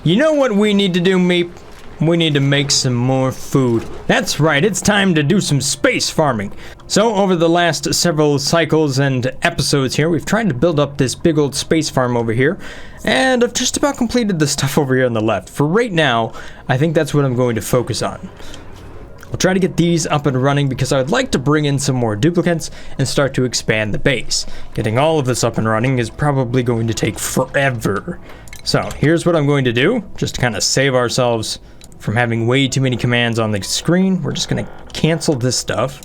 You know what we need to do, Meep? We need to make some more food. That's right, it's time to do some space farming. So over the last several cycles and episodes here, we've tried to build up this big old space farm over here, and I've just about completed the stuff over here on the left. For right now, I think that's what I'm going to focus on. I'll try to get these up and running because I would like to bring in some more duplicates and start to expand the base. Getting all of this up and running is probably going to take forever. So here's what I'm going to do, just to kind of save ourselves from having way too many commands on the screen. We're just going to cancel this stuff.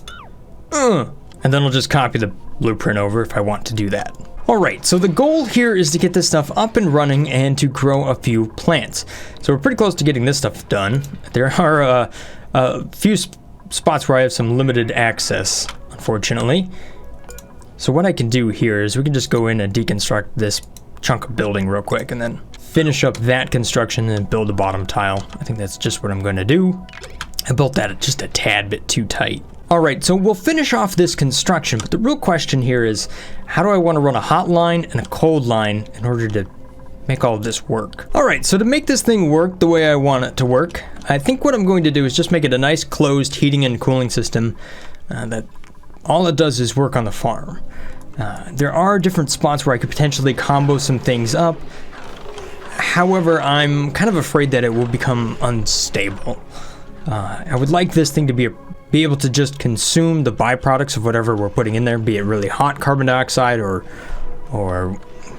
And then I'll just copy the blueprint over if I want to do that. Alright, so the goal here is to get this stuff up and running and to grow a few plants. So we're pretty close to getting this stuff done. There are a few spots where I have some limited access, unfortunately. So what I can do here is we can just go in and deconstruct this chunk of building real quick and then finish up that construction and build a bottom tile. I think that's just what I'm going to do. I built that just a tad bit too tight. Alright, so we'll finish off this construction, but the real question here is, how do I want to run a hot line and a cold line in order to make all of this work? Alright, so to make this thing work the way I want it to work, I think what I'm going to do is just make it a nice closed heating and cooling system that all it does is work on the farm. There are different spots where I could potentially combo some things up. However, I'm kind of afraid that it will become unstable. I would like this thing to be able to just consume the byproducts of whatever we're putting in there, be it really hot carbon dioxide or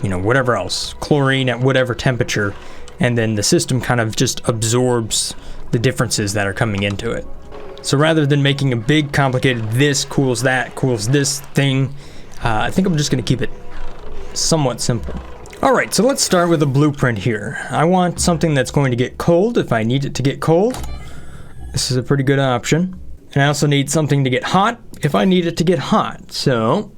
you know, whatever else, chlorine at whatever temperature, and then the system kind of just absorbs the differences that are coming into it. So rather than making a big complicated this cools that cools this thing, I think I'm just going to keep it somewhat simple. Alright, so let's start with a blueprint here. I want something that's going to get cold if I need it to get cold. This is a pretty good option. And I also need something to get hot if I need it to get hot. So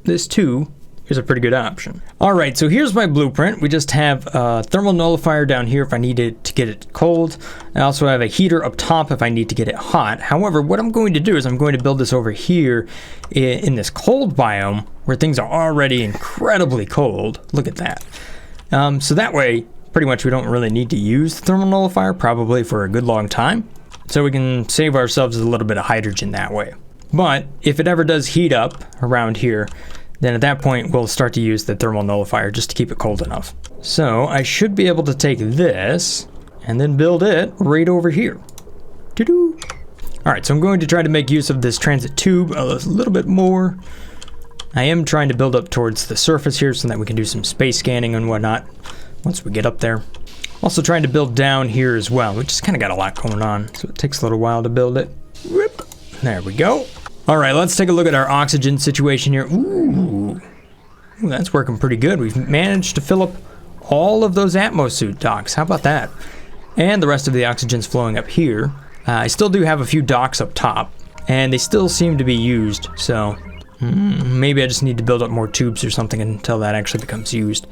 this too is a pretty good option. Alright, so here's my blueprint. We just have a thermal nullifier down here if I need it to get it cold. I also have a heater up top if I need to get it hot. However, what I'm going to do is I'm going to build this over here in this cold biome where things are already incredibly cold. Look at that. So that way, pretty much we don't really need to use the thermal nullifier probably for a good long time. So we can save ourselves a little bit of hydrogen that way. But if it ever does heat up around here, then at that point we'll start to use the thermal nullifier just to keep it cold enough. So I should be able to take this and then build it right over here. Doo-doo. Alright, so I'm going to try to make use of this transit tube a little bit more. I am trying to build up towards the surface here so that we can do some space scanning and whatnot once we get up there. Also trying to build down here as well. We just kind of got a lot going on, so it takes a little while to build it. Whoop. There we go. Alright, let's take a look at our oxygen situation here. Ooh, that's working pretty good. We've managed to fill up all of those Atmosuit docks. How about that? And the rest of the oxygen's flowing up here. I still do have a few docks up top, and they still seem to be used, so maybe I just need to build up more tubes or something until that actually becomes used.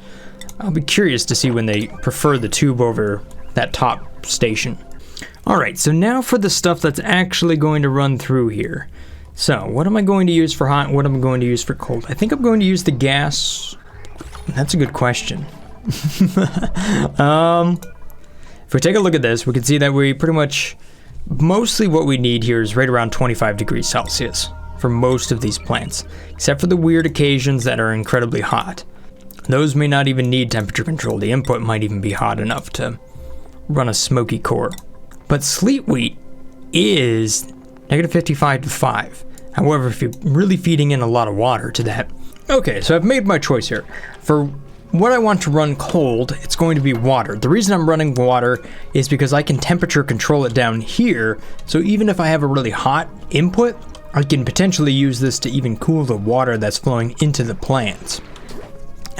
I'll be curious to see when they prefer the tube over that top station. Alright, so now for the stuff that's actually going to run through here. So, what am I going to use for hot and what am I going to use for cold? I think I'm going to use the gas. That's a good question. If we take a look at this, we can see that we pretty much, mostly what we need here is right around 25 degrees Celsius for most of these plants, except for the weird occasions that are incredibly hot. Those may not even need temperature control. The input might even be hot enough to run a smoky core. But sleet wheat is -55 to 5. However, if you're really feeding in a lot of water to that. Okay, so I've made my choice here. For what I want to run cold, it's going to be water. The reason I'm running water is because I can temperature control it down here. So even if I have a really hot input, I can potentially use this to even cool the water that's flowing into the plants.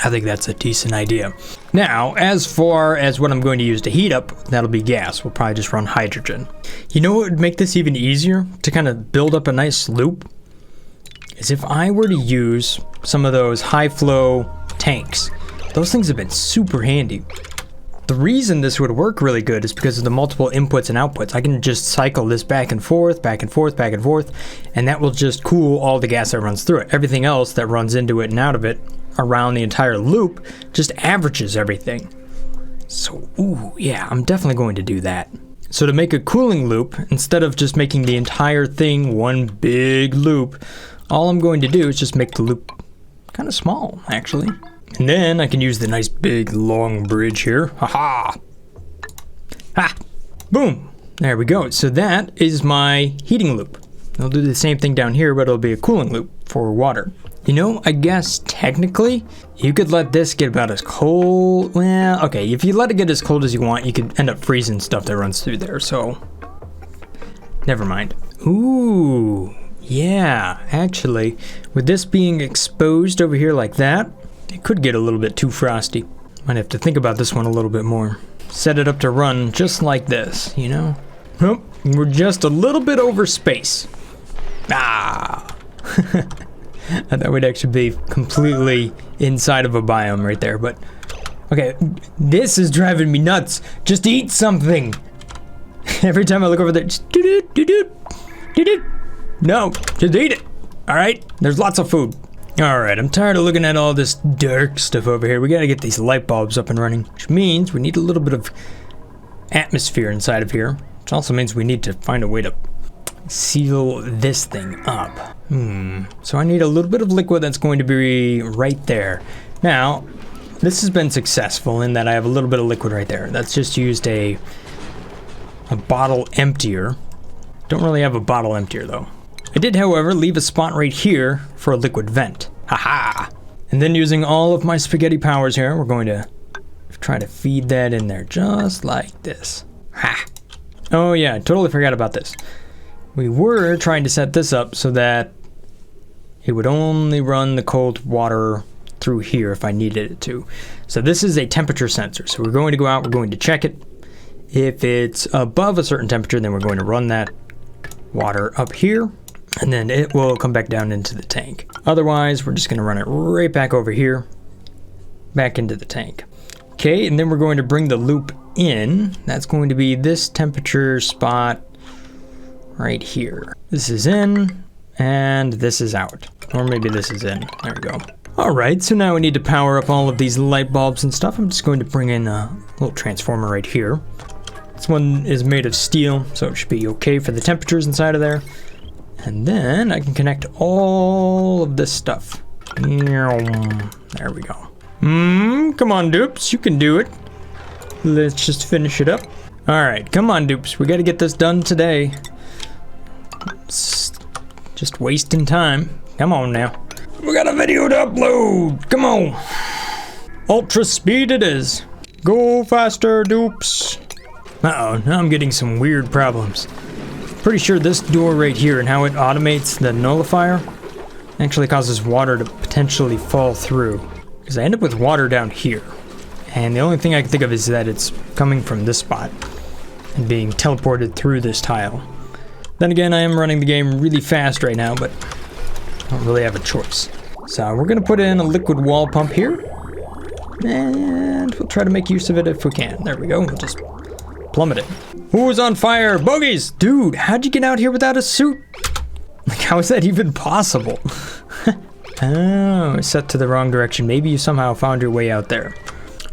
I think that's a decent idea. Now, as far as what I'm going to use to heat up, that'll be gas. We'll probably just run hydrogen. You know what would make this even easier to kind of build up a nice loop? Is if I were to use some of those high flow tanks. Those things have been super handy. The reason this would work really good is because of the multiple inputs and outputs. I can just cycle this back and forth, back and forth, back and forth, and that will just cool all the gas that runs through it. Everything else that runs into it and out of it around the entire loop just averages everything. So, ooh, yeah, I'm definitely going to do that. So to make a cooling loop, instead of just making the entire thing one big loop, all I'm going to do is just make the loop kind of small, actually. And then I can use the nice big long bridge here. Ha-ha! Ha! Boom! There we go. So that is my heating loop. I'll do the same thing down here, but it'll be a cooling loop for water. You know, I guess technically you could let this get about as cold. Well, okay, if you let it get as cold as you want, you could end up freezing stuff that runs through there, so never mind. Ooh, yeah, actually, with this being exposed over here like that, it could get a little bit too frosty. Might have to think about this one a little bit more. Set it up to run just like this, you know? Oh, we're just a little bit over space. Ah! I thought we'd actually be completely inside of a biome right there, but okay, this is driving me nuts. Just eat something. Every time I look over there, just do-do. No, just eat it. All right, there's lots of food. All right, I'm tired of looking at all this dark stuff over here. We gotta get these light bulbs up and running, which means we need a little bit of atmosphere inside of here, which also means we need to find a way to seal this thing up. So I need a little bit of liquid that's going to be right there. Now, this has been successful in that I have a little bit of liquid right there. That's just used a bottle emptier. Don't really have a bottle emptier though. I did, however, leave a spot right here for a liquid vent. Haha! And then using all of my spaghetti powers here, we're going to try to feed that in there just like this. Ha! Oh yeah, I totally forgot about this. We were trying to set this up so that it would only run the cold water through here if I needed it to. So this is a temperature sensor. So we're going to go out, we're going to check it. If it's above a certain temperature, then we're going to run that water up here, and then it will come back down into the tank. Otherwise, we're just going to run it right back over here, back into the tank. Okay, and then we're going to bring the loop in. That's going to be this temperature spot right here. This is in, and this is out. Or maybe this is in. There we go. Alright, so now we need to power up all of these light bulbs and stuff. I'm just going to bring in a little transformer right here. This one is made of steel, so it should be okay for the temperatures inside of there. And then I can connect all of this stuff. There we go. Come on, dupes, you can do it. Let's just finish it up. Alright, come on, dupes, we gotta get this done today. It's just wasting time. Come on now. We got a video to upload. Come on. Ultra speed it is. Go faster, dupes. Uh-oh, now I'm getting some weird problems. Pretty sure this door right here and how it automates the nullifier actually causes water to potentially fall through. Because I end up with water down here. And the only thing I can think of is that it's coming from this spot and being teleported through this tile. Then again, I am running the game really fast right now, but I don't really have a choice. So we're gonna put in a liquid wall pump here, and we'll try to make use of it if we can. There we go, we'll just plummet it. Who's on fire? Bogies! Dude, how'd you get out here without a suit? Like, how is that even possible? Oh, set to the wrong direction. Maybe you somehow found your way out there.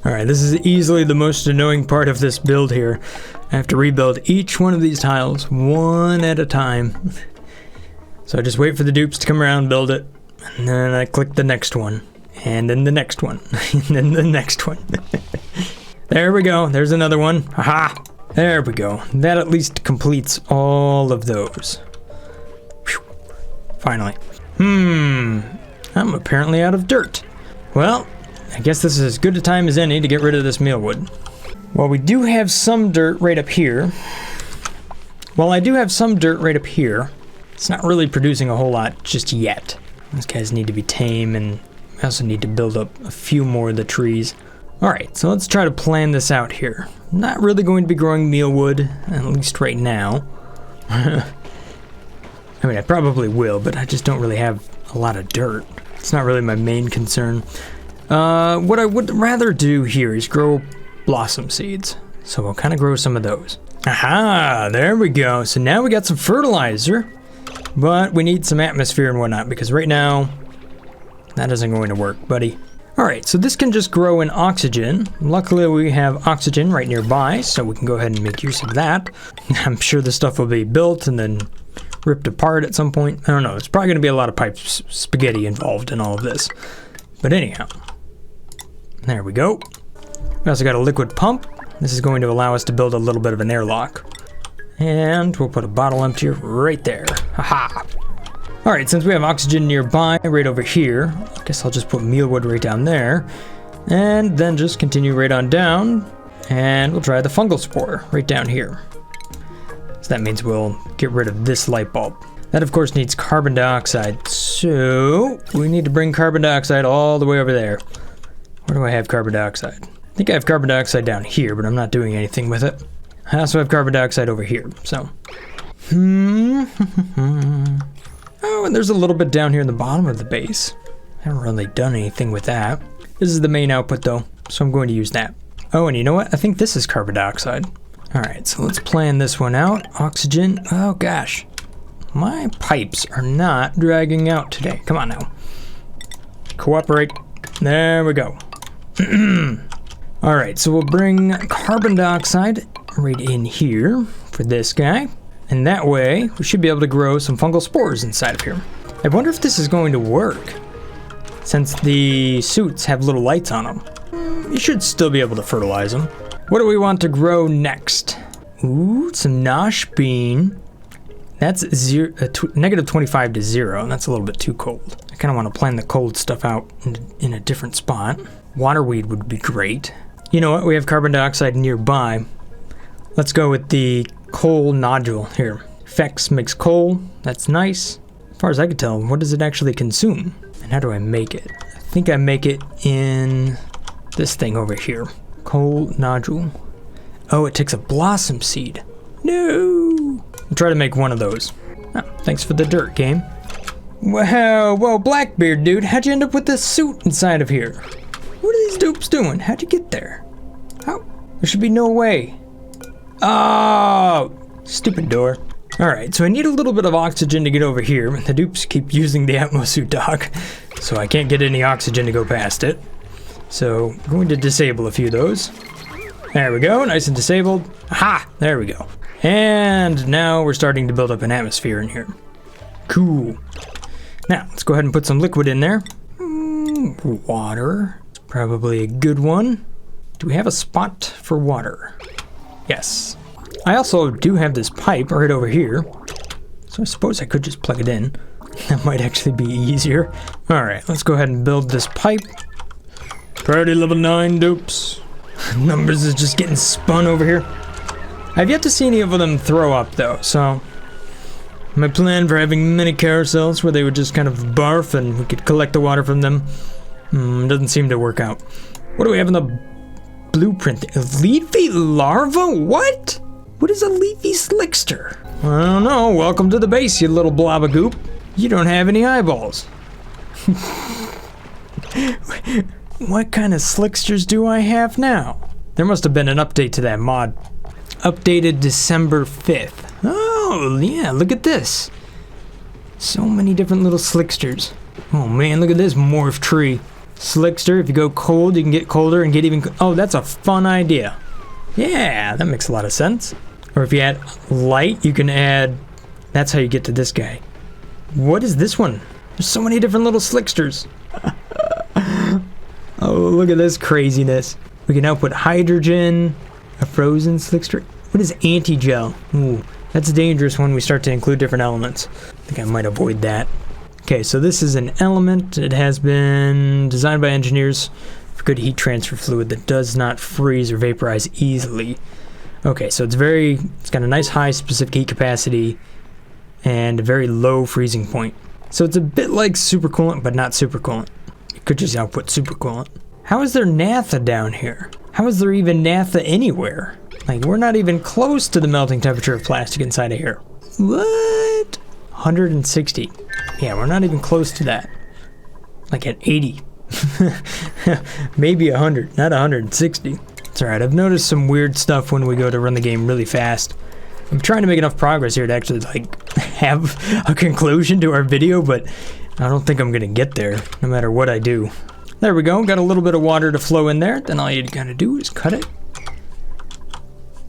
Alright, this is easily the most annoying part of this build here. I have to rebuild each one of these tiles one at a time. So I just wait for the dupes to come around, build it, and then I click the next one, and then the next one, and then the next one. There we go, there's another one. Haha! There we go. That at least completes all of those. Whew. Finally. I'm apparently out of dirt. Well, I guess this is as good a time as any to get rid of this mealwood. Well, we do have some dirt right up here. Well, I do have some dirt right up here. It's not really producing a whole lot just yet. These guys need to be tame, and we also need to build up a few more of the trees. Alright, so let's try to plan this out here. Not really going to be growing mealwood, at least right now. I mean, I probably will, but I just don't really have a lot of dirt. It's not really my main concern. What I would rather do here is grow blossom seeds. So we'll kind of grow some of those. Aha, there we go. So now we got some fertilizer, but we need some atmosphere and whatnot, because right now that isn't going to work, buddy. Alright, so this can just grow in oxygen. Luckily we have oxygen right nearby, so we can go ahead and make use of that. I'm sure this stuff will be built and then ripped apart at some point. I don't know, there's probably going to be a lot of pipe spaghetti involved in all of this. But anyhow, there we go. We also got a liquid pump. This is going to allow us to build a little bit of an airlock. And we'll put a bottle emptier right there. Haha! Alright, since we have oxygen nearby, right over here, I guess I'll just put mealwood right down there. And then just continue right on down, and we'll try the fungal spore right down here. So that means we'll get rid of this light bulb. That of course needs carbon dioxide, so we need to bring carbon dioxide all the way over there. Where do I have carbon dioxide? I think I have carbon dioxide down here, but I'm not doing anything with it. I also have carbon dioxide over here, so. Oh, and there's a little bit down here in the bottom of the base. I haven't really done anything with that. This is the main output though, so I'm going to use that. Oh, and you know what? I think this is carbon dioxide. Alright, so let's plan this one out. Oxygen. Oh gosh. My pipes are not dragging out today. Come on now. Cooperate. There we go. Alright, so we'll bring carbon dioxide right in here for this guy. And that way, we should be able to grow some fungal spores inside of here. I wonder if this is going to work. Since the suits have little lights on them. You should still be able to fertilize them. What do we want to grow next? Ooh, some nosh bean. That's negative 25 to 0. That's a little bit too cold. I kind of want to plan the cold stuff out in a different spot. Waterweed would be great. You know what? We have carbon dioxide nearby. Let's go with the coal nodule here. Fex makes coal. That's nice. As far as I can tell, what does it actually consume? And how do I make it? I think I make it in this thing over here. Coal nodule. Oh, it takes a blossom seed. No! I'll try to make one of those. Oh, thanks for the dirt, game. Wow, whoa, Blackbeard, dude. How'd you end up with this suit inside of here? What are these dupes doing? How'd you get there? How? There should be no way. Oh, stupid door. Alright, so I need a little bit of oxygen to get over here. The dupes keep using the atmosuit dock, so I can't get any oxygen to go past it. So I'm going to disable a few of those. There we go, nice and disabled. Aha, there we go. And now we're starting to build up an atmosphere in here. Cool. Now, let's go ahead and put some liquid in there. Water, probably a good one. Do we have a spot for water? Yes. I also do have this pipe right over here, so I suppose I could just plug it in. That might actually be easier. Alright, let's go ahead and build this pipe. Priority level 9 dupes. Numbers is just getting spun over here. I've yet to see any of them throw up though, so my plan for having mini carousels where they would just kind of barf and we could collect the water from them doesn't seem to work out. What do we have in the blueprint? A leafy larva? What? What is a leafy slickster? I don't know. Welcome to the base, you little blob of goop. You don't have any eyeballs. What kind of slicksters do I have now? There must have been an update to that mod. Updated December 5th. Oh, yeah, look at this. So many different little slicksters. Oh man, look at this morph tree. Slickster, if you go cold, you can get colder and get even... Oh, that's a fun idea. Yeah, that makes a lot of sense. Or if you add light, you can add... That's how you get to this guy. What is this one? There's so many different little slicksters. Oh, look at this craziness. We can now put hydrogen, a frozen slickster. What is anti-gel? Ooh, that's dangerous when we start to include different elements. I think I might avoid that. Okay, so this is an element. It has been designed by engineers for good heat transfer fluid that does not freeze or vaporize easily. Okay, so it's got a nice high specific heat capacity and a very low freezing point. So it's a bit like super coolant, but not super coolant. You could just output super coolant. How is there naphtha down here? How is there even naphtha anywhere? Like, we're not even close to the melting temperature of plastic inside of here. What? 160. Yeah, we're not even close to that. Like at 80. Maybe 100, not 160. It's alright, I've noticed some weird stuff when we go to run the game really fast. I'm trying to make enough progress here to actually, like, have a conclusion to our video, but I don't think I'm gonna get there, no matter what I do. There we go. Got a little bit of water to flow in there. Then all you gotta do is cut it.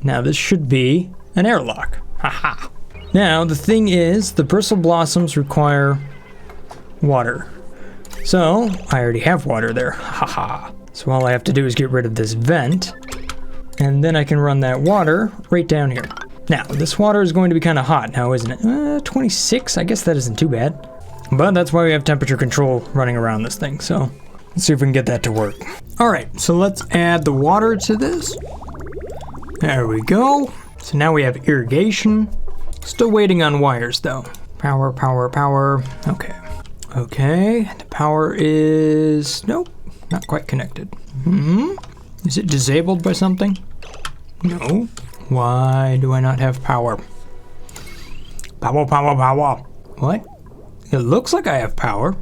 Now this should be an airlock. Haha. Now the thing is, the bristle blossoms require water. So I already have water there. Haha. So all I have to do is get rid of this vent, and then I can run that water right down here. Now this water is going to be kind of hot now, isn't it? 26. I guess that isn't too bad. But that's why we have temperature control running around this thing. So let's see if we can get that to work. All right. So let's add the water to this. There we go. So now we have irrigation. Still waiting on wires though. Power, power, power. Okay. Okay. The power is, nope, not quite connected. Is it disabled by something? No. Why do I not have power? Power, power, power. What? It looks like I have power.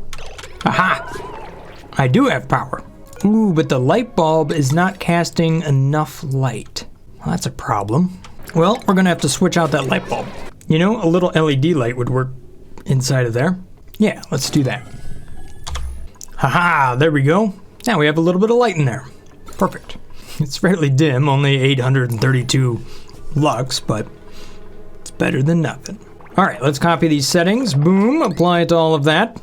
Aha! I do have power. Ooh, but the light bulb is not casting enough light. Well, that's a problem. Well, we're gonna have to switch out that light bulb. You know, a little LED light would work inside of there. Yeah, let's do that. Haha, there we go. Now we have a little bit of light in there. Perfect. It's fairly dim, only 832 lux, but it's better than nothing. All right, let's copy these settings. Boom, apply it to all of that.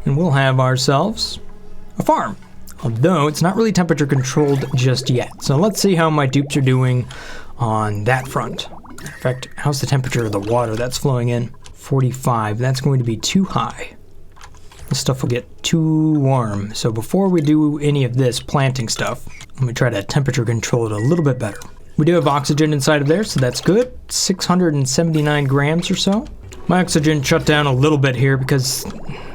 And we'll have ourselves a farm. Although it's not really temperature controlled just yet. So let's see how my dupes are doing on that front. In fact, how's the temperature of the water that's flowing in? 45. That's going to be too high. This stuff will get too warm. So before we do any of this planting stuff, let me try to temperature control it a little bit better. We do have oxygen inside of there, so that's good. 679 grams or so. My oxygen shut down a little bit here because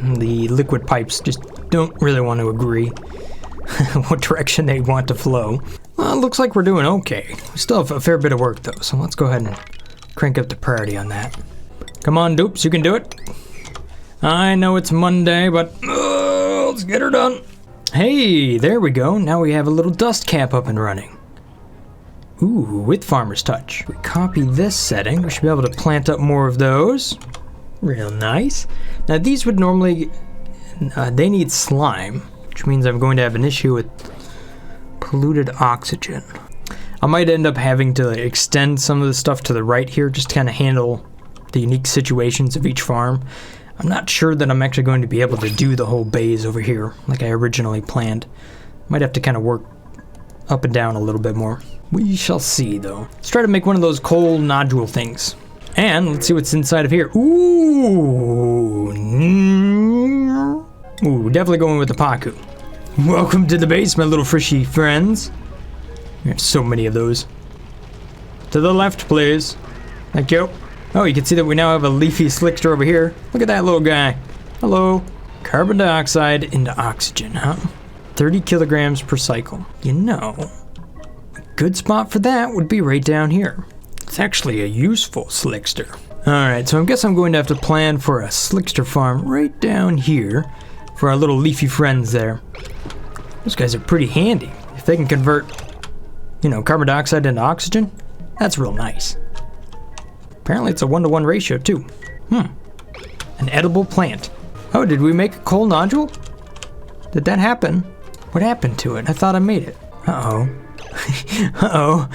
the liquid pipes just don't really want to agree what direction they want to flow. Well, it looks like we're doing okay. We still have a fair bit of work though, so let's go ahead and crank up the priority on that. Come on, dupes, you can do it. I know it's Monday, but let's get her done. Hey, there we go. Now we have a little dust cap up and running. Ooh, with Farmer's Touch. We copy this setting. We should be able to plant up more of those. Real nice. Now these would normally, they need slime, which means I'm going to have an issue with polluted oxygen. I might end up having to extend some of the stuff to the right here just to kind of handle the unique situations of each farm. I'm not sure that I'm actually going to be able to do the whole bays over here like I originally planned. Might have to kind of work up and down a little bit more. We shall see though. Let's try to make one of those coal nodule things. And let's see what's inside of here. Ooh. Ooh, definitely going with the Paku. Welcome to the base, my little frishy friends. We have so many of those. To the left, please. Thank you. Oh, you can see that we now have a Leafy Slicker over here. Look at that little guy. Hello. Carbon dioxide into oxygen, huh? 30 kilograms per cycle. You know, a good spot for that would be right down here. It's actually a useful Slickster. Alright, so I guess I'm going to have to plan for a Slickster farm right down here for our little leafy friends there. Those guys are pretty handy. If they can convert, you know, carbon dioxide into oxygen, that's real nice. Apparently it's a 1-to-1 ratio too. An edible plant. Oh, did we make a coal nodule? Did that happen? What happened to it? I thought I made it. Uh-oh. Uh-oh.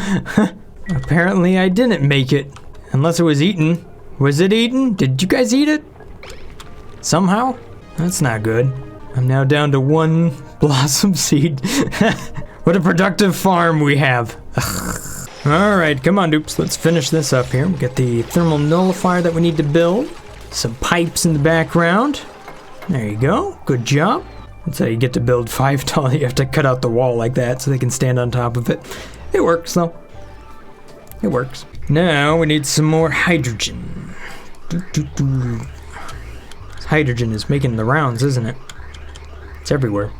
Apparently I didn't make it. Unless it was eaten. Was it eaten? Did you guys eat it? Somehow? That's not good. I'm now down to 1 blossom seed. What a productive farm we have. Alright, come on dupes, let's finish this up here. We got the thermal nullifier that we need to build. Some pipes in the background. There you go, good job. That's how you get to build 5 tall. You have to cut out the wall like that so they can stand on top of it. It works though. It works. Now we need some more hydrogen. Hydrogen is making the rounds, isn't it? It's everywhere.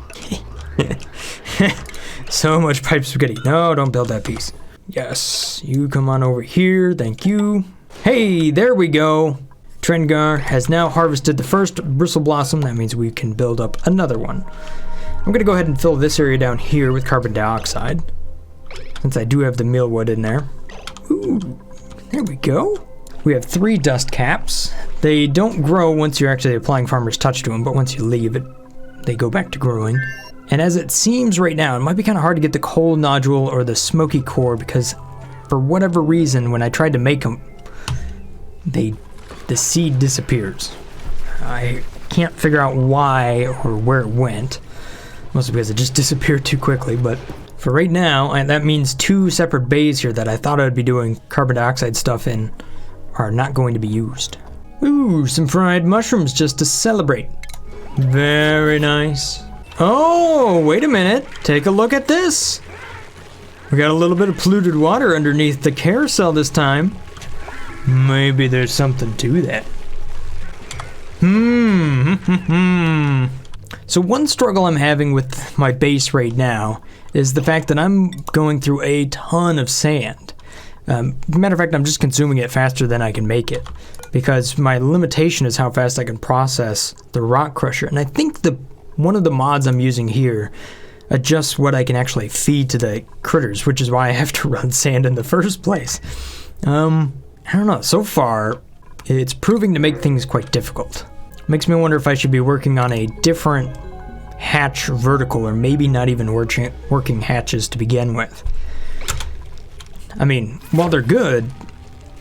So much pipe spaghetti. No, don't build that piece. Yes, you come on over here, thank you. Hey, there we go. Brothgar has now harvested the first bristle blossom. That means we can build up another one. I'm gonna go ahead and fill this area down here with carbon dioxide, since I do have the mealwood in there. Ooh, there we go. We have 3 dust caps. They don't grow once you're actually applying Farmer's Touch to them, but once you leave it, they go back to growing. And as it seems right now, it might be kind of hard to get the coal nodule or the smoky core because for whatever reason, when I tried to make them, the seed disappears. I can't figure out why or where it went. Mostly because it just disappeared too quickly, but for right now, that means 2 separate bays here that I thought I would be doing carbon dioxide stuff in are not going to be used. Ooh, some fried mushrooms just to celebrate. Very nice. Oh, wait a minute. Take a look at this. We got a little bit of polluted water underneath the carousel this time. Maybe there's something to that. So one struggle I'm having with my base right now is the fact that I'm going through a ton of sand. Matter of fact, I'm just consuming it faster than I can make it because my limitation is how fast I can process the rock crusher. And I think one of the mods I'm using here adjusts what I can actually feed to the critters, which is why I have to run sand in the first place. I don't know. So far, it's proving to make things quite difficult. Makes me wonder if I should be working on a different hatch vertical, or maybe not even working hatches to begin with. I mean, while they're good,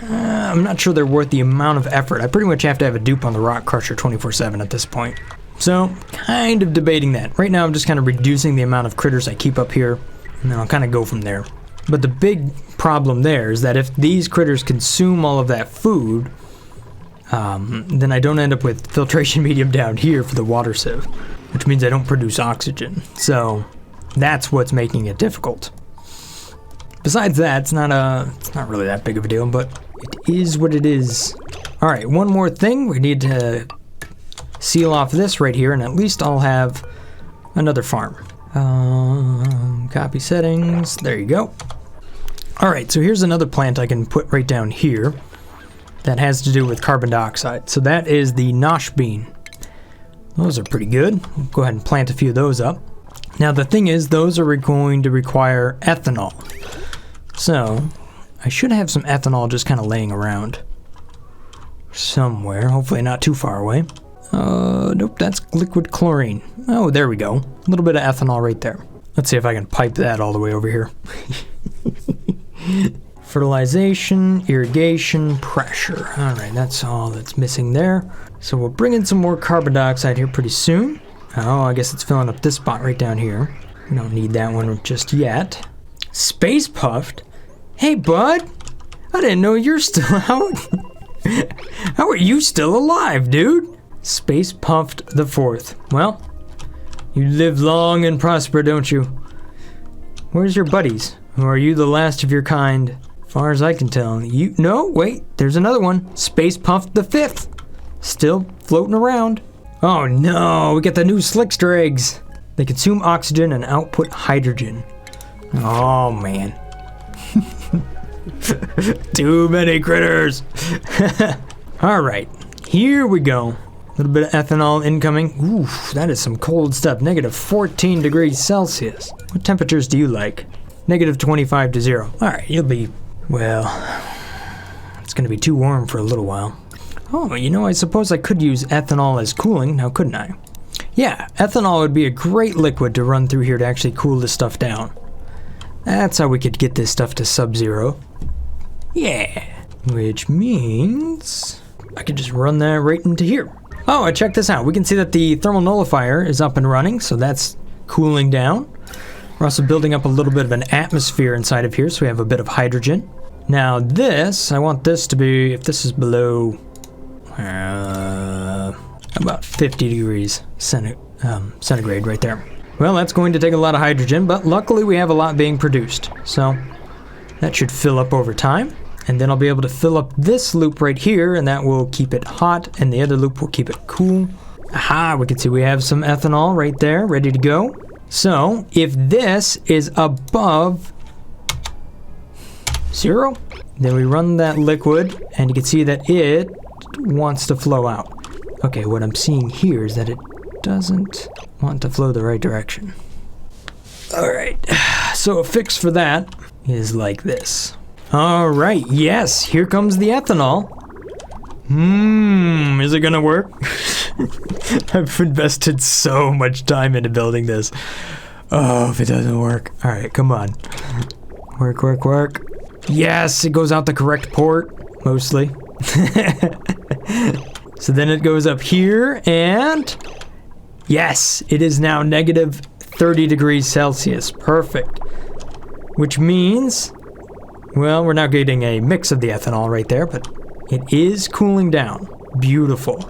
I'm not sure they're worth the amount of effort. I pretty much have to have a dupe on the rock crusher 24/7 at this point. So, kind of debating that. Right now I'm just kind of reducing the amount of critters I keep up here, and then I'll kind of go from there. But the big problem there is that if these critters consume all of that food, then I don't end up with filtration medium down here for the water sieve, which means I don't produce oxygen. So that's what's making it difficult. Besides that, it's not really that big of a deal, but it is what it is. All right, one more thing. We need to seal off this right here, and at least I'll have another farm. Copy settings. There you go. All right, so here's another plant I can put right down here that has to do with carbon dioxide. So that is the nosh bean. Those are pretty good. We'll go ahead and plant a few of those up. Now the thing is, those are going to require ethanol. So I should have some ethanol just kind of laying around somewhere. Hopefully not too far away. Nope, that's liquid chlorine. Oh, there we go. A little bit of ethanol right there. Let's see if I can pipe that all the way over here. Fertilization, irrigation, pressure. All right, that's all that's missing there. So we'll bring in some more carbon dioxide here pretty soon. Oh, I guess it's filling up this spot right down here. We don't need that one just yet. Space puffed? Hey, bud. I didn't know you're still out. How are you still alive, dude? Space puffed the 4th. Well, you live long and prosper, don't you? Where's your buddies? Or are you the last of your kind? As far as I can tell, no, wait, there's another one. Space Puffed the 5th. Still floating around. Oh no, we got the new Slickster Eggs. They consume oxygen and output hydrogen. Oh man. Too many critters. All right, here we go. A little bit of ethanol incoming. Oof, that is some cold stuff. Negative 14 degrees Celsius. What temperatures do you like? Negative 25 to 0. All right, you'll be, well, it's going to be too warm for a little while. Oh, you know, I suppose I could use ethanol as cooling, now couldn't I? Yeah, ethanol would be a great liquid to run through here to actually cool this stuff down. That's how we could get this stuff to sub-zero. Yeah, which means I could just run that right into here. Oh, check this out. We can see that the thermal nullifier is up and running, so that's cooling down. We're also building up a little bit of an atmosphere inside of here, so we have a bit of hydrogen. Now this, I want this to be, if this is below about 50 degrees centigrade right there. Well, that's going to take a lot of hydrogen, but luckily we have a lot being produced. So that should fill up over time. And then I'll be able to fill up this loop right here, and that will keep it hot, and the other loop will keep it cool. Aha, we can see we have some ethanol right there, ready to go. So, if this is above 0, then we run that liquid, and you can see that it wants to flow out. Okay, what I'm seeing here is that it doesn't want to flow the right direction. Alright, so a fix for that is like this. Alright, yes, here comes the ethanol. Is it gonna work? I've invested so much time into building this. Oh, if it doesn't work. All right, come on. Work, work, work. Yes, it goes out the correct port, mostly. So then it goes up here, and yes, it is now negative 30 degrees Celsius. Perfect. Which means, well, we're now getting a mix of the ethanol right there, but it is cooling down. Beautiful.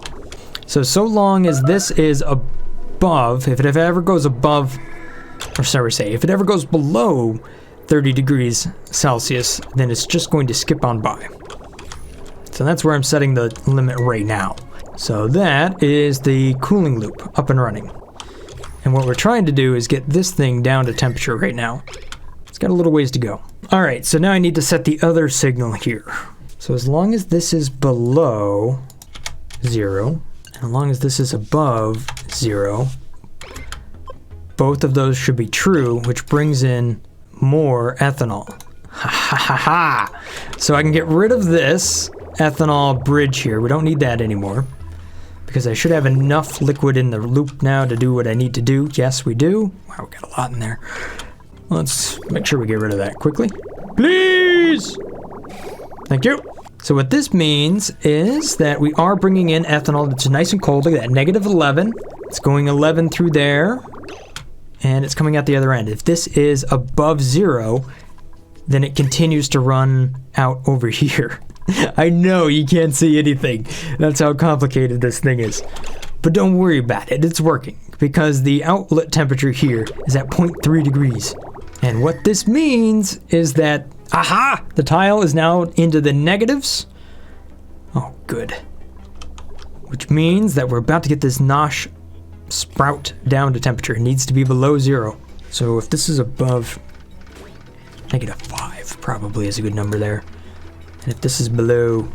So long as this is above, if it ever goes above, or sorry, if it ever goes below 30 degrees Celsius, then it's just going to skip on by. So that's where I'm setting the limit right now. So that is the cooling loop up and running. And what we're trying to do is get this thing down to temperature right now. It's got a little ways to go. All right, so now I need to set the other signal here. So as long as this is below 0, and as long as this is above 0, both of those should be true, which brings in more ethanol. Ha ha ha ha! So I can get rid of this ethanol bridge here. We don't need that anymore, because I should have enough liquid in the loop now to do what I need to do. Yes, we do. Wow, we got a lot in there. Let's make sure we get rid of that quickly. Please! Thank you. So what this means is that we are bringing in ethanol that's nice and cold. Look at that, negative 11. It's going 11 through there, and it's coming out the other end. If this is above 0, then it continues to run out over here. I know you can't see anything. That's how complicated this thing is. But don't worry about it, it's working, because the outlet temperature here is at 0.3 degrees. And what this means is that, aha, the tile is now into the negatives. Oh, good. Which means that we're about to get this nosh sprout down to temperature. It needs to be below 0. So if this is above negative 5, probably is a good number there. And if this is below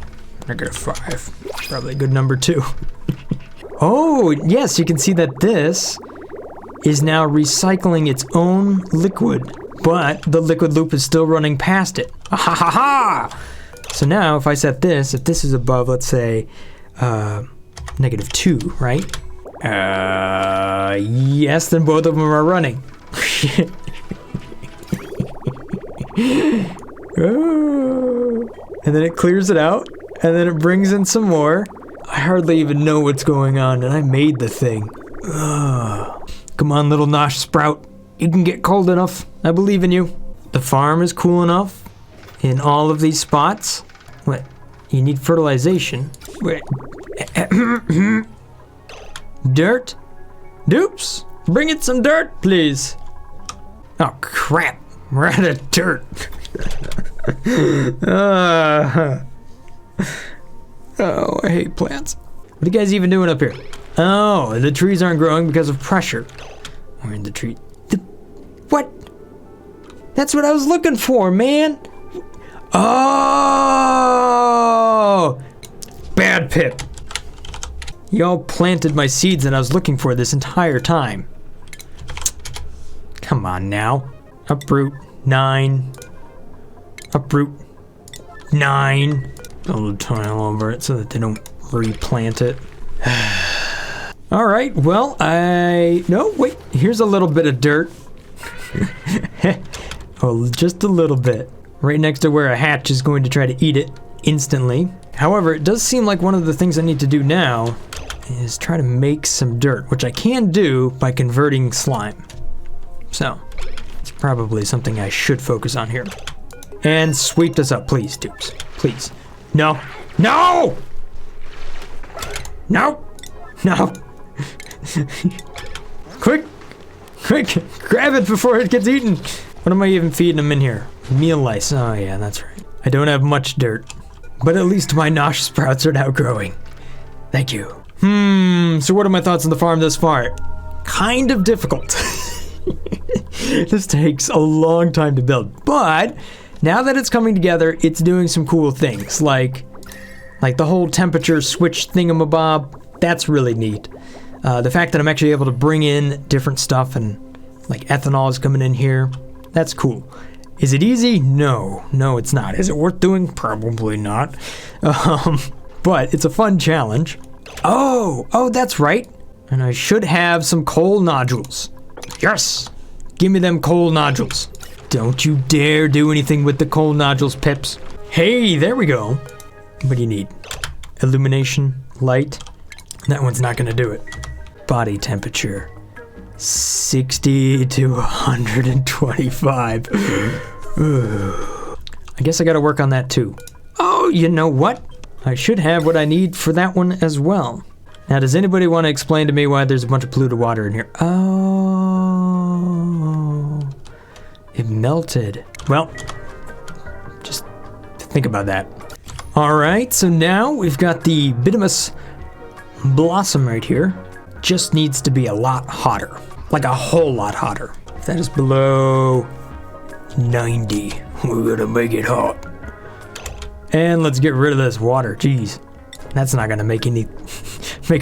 negative 5, probably a good number too. Oh, yes, you can see that this is now recycling its own liquid, but the liquid loop is still running past it. Ah, ha ha ha! So now if I set this, if this is above, let's say, negative 2, right? Yes, then both of them are running. And then it clears it out, and then it brings in some more. I hardly even know what's going on, and I made the thing. Ugh. Come on, little nosh sprout. You can get cold enough. I believe in you. The farm is cool enough in all of these spots. What? You need fertilization? Wait. Dirt? Dupes? Bring it some dirt, please. Oh, crap. We're out of dirt. Oh, I hate plants. What are you guys even doing up here? Oh, the trees aren't growing because of pressure. We're in the tree. What? That's what I was looking for, man. Oh! Bad Pip. Y'all planted my seeds and I was looking for this entire time. Come on now. Uproot 9. Uproot 9. Build a tile over it so that they don't replant it. All right, well, no, wait, here's a little bit of dirt. Oh, just a little bit. Right next to where a hatch is going to try to eat it instantly. However, it does seem like one of the things I need to do now is try to make some dirt, which I can do by converting slime. So, it's probably something I should focus on here. And sweep this up, please, dupes. Please. No. No! No! No! Quick! Quick! Grab it before it gets eaten! What am I even feeding them in here? Meal lice. Oh yeah, that's right. I don't have much dirt. But at least my nosh sprouts are now growing. Thank you. So what are my thoughts on the farm thus far? Kind of difficult. This takes a long time to build. But now that it's coming together, it's doing some cool things. Like the whole temperature switch thingamabob. That's really neat. The fact that I'm actually able to bring in different stuff and like ethanol is coming in here. That's cool. Is it easy? No. No, it's not. Is it worth doing? Probably not. But it's a fun challenge. Oh, that's right. And I should have some coal nodules. Yes. Give me them coal nodules. Don't you dare do anything with the coal nodules, Pips. Hey, there we go. What do you need? Illumination, light. That one's not gonna do it. Body temperature. 60 to 125. I guess I gotta work on that too. Oh, you know what? I should have what I need for that one as well. Now, does anybody want to explain to me why there's a bunch of polluted water in here? Oh, it melted. Well, just think about that. All right, so now we've got the bituminous blossom right here. Just needs to be a lot hotter, like a whole lot hotter. If that is below 90, we're gonna make it hot. And let's get rid of this water. Jeez, that's not gonna make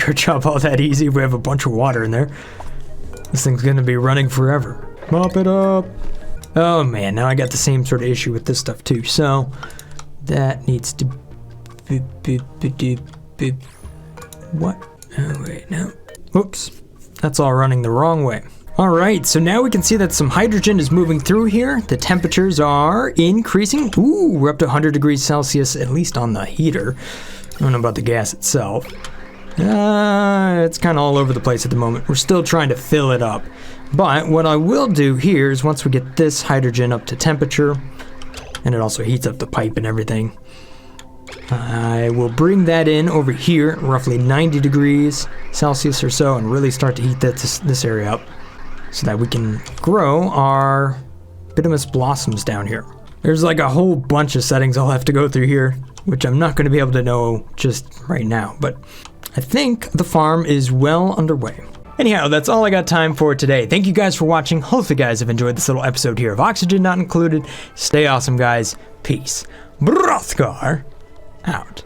our job all that easy if we have a bunch of water in there. This thing's gonna be running forever. Mop it up. Oh man, now I got the same sort of issue with this stuff too. So that needs to what? Oh wait, no. Oops, that's all running the wrong way. All right, so now we can see that some hydrogen is moving through here. The temperatures are increasing. Ooh, we're up to 100 degrees Celsius, at least on the heater. I don't know about the gas itself. It's kind of all over the place at the moment. We're still trying to fill it up. But what I will do here is once we get this hydrogen up to temperature, and it also heats up the pipe and everything, I will bring that in over here, roughly 90 degrees Celsius or so, and really start to heat this area up so that we can grow our bituminous blossoms down here. There's like a whole bunch of settings I'll have to go through here, which I'm not going to be able to know just right now, but I think the farm is well underway. Anyhow, that's all I got time for today. Thank you guys for watching. Hopefully you guys have enjoyed this little episode here of Oxygen Not Included. Stay awesome, guys. Peace. Brothgar out.